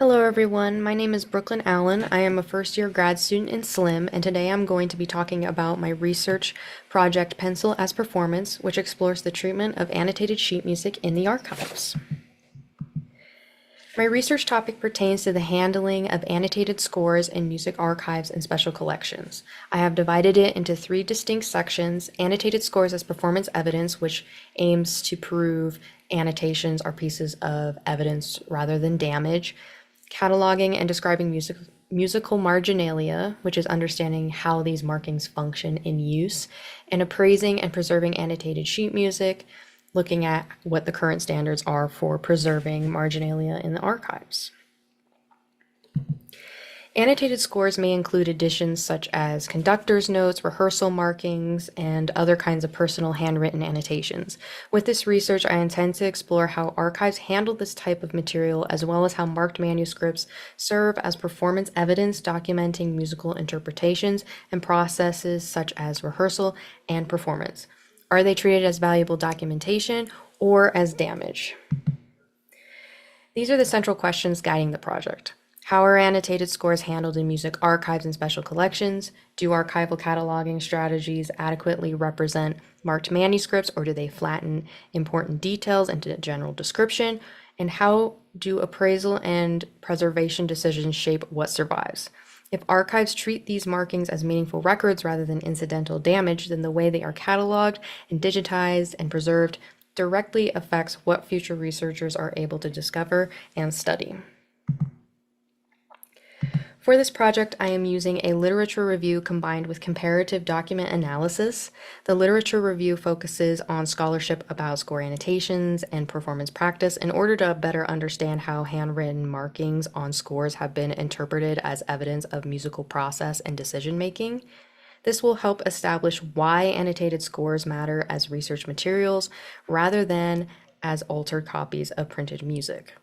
Hello everyone, my name is Brooklyn Allen. I am a first-year grad student in SLIM, and today I'm going to be talking about my research project Pencil as Performance, which explores the treatment of annotated sheet music in the archives. My research topic pertains to the handling of annotated scores in music archives and special collections. I have divided it into three distinct sections: annotated scores as performance evidence, which aims to prove annotations are pieces of evidence rather than damage; cataloging and describing musical marginalia, which is understanding how these markings function in use; and appraising and preserving annotated sheet music, looking at what the current standards are for preserving marginalia in the archives. Annotated scores may include additions such as conductor's notes, rehearsal markings, and other kinds of personal handwritten annotations. With this research, I intend to explore how archives handle this type of material, as well as how marked manuscripts serve as performance evidence documenting musical interpretations and processes such as rehearsal and performance. Are they treated as valuable documentation or as damage? These are the central questions guiding the project. How are annotated scores handled in music archives and special collections? Do archival cataloging strategies adequately represent marked manuscripts, or do they flatten important details into general description? And how do appraisal and preservation decisions shape what survives? If archives treat these markings as meaningful records rather than incidental damage, then the way they are cataloged and digitized and preserved directly affects what future researchers are able to discover and study. For this project, I am using a literature review combined with comparative document analysis. The literature review focuses on scholarship about score annotations and performance practice in order to better understand how handwritten markings on scores have been interpreted as evidence of musical process and decision making. This will help establish why annotated scores matter as research materials rather than as altered copies of printed music.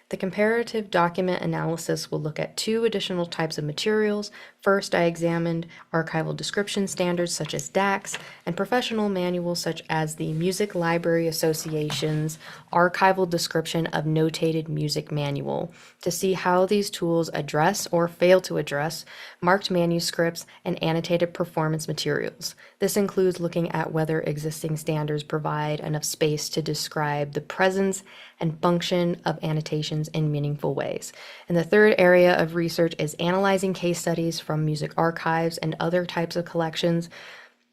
The comparative document analysis will look at two additional types of materials. First, I examined archival description standards such as DACS and professional manuals such as the Music Library Association's Archival Description of Notated Music Manual to see how these tools address or fail to address marked manuscripts and annotated performance materials. This includes looking at whether existing standards provide enough space to describe the presence and function of annotations in meaningful ways. And the third area of research is analyzing case studies from music archives and other types of collections.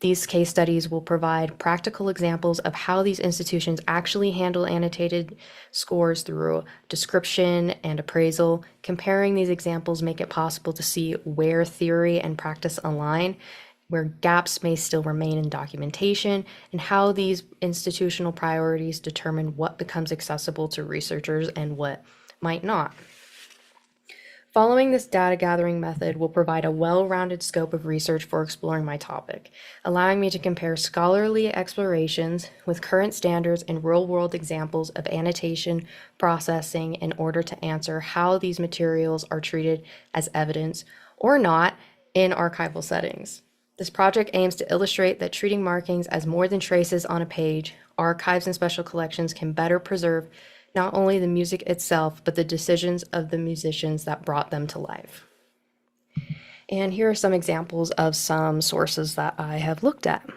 These case studies will provide practical examples of how these institutions actually handle annotated scores through description and appraisal. Comparing these examples make it possible to see where theory and practice align, where gaps may still remain in documentation, and how these institutional priorities determine what becomes accessible to researchers and what might not. Following this data gathering method will provide a well-rounded scope of research for exploring my topic, allowing me to compare scholarly explorations with current standards and real-world examples of annotation processing in order to answer how these materials are treated as evidence or not in archival settings. This project aims to illustrate that treating markings as more than traces on a page, archives and special collections can better preserve not only the music itself, but the decisions of the musicians that brought them to life. And here are some examples of some sources that I have looked at.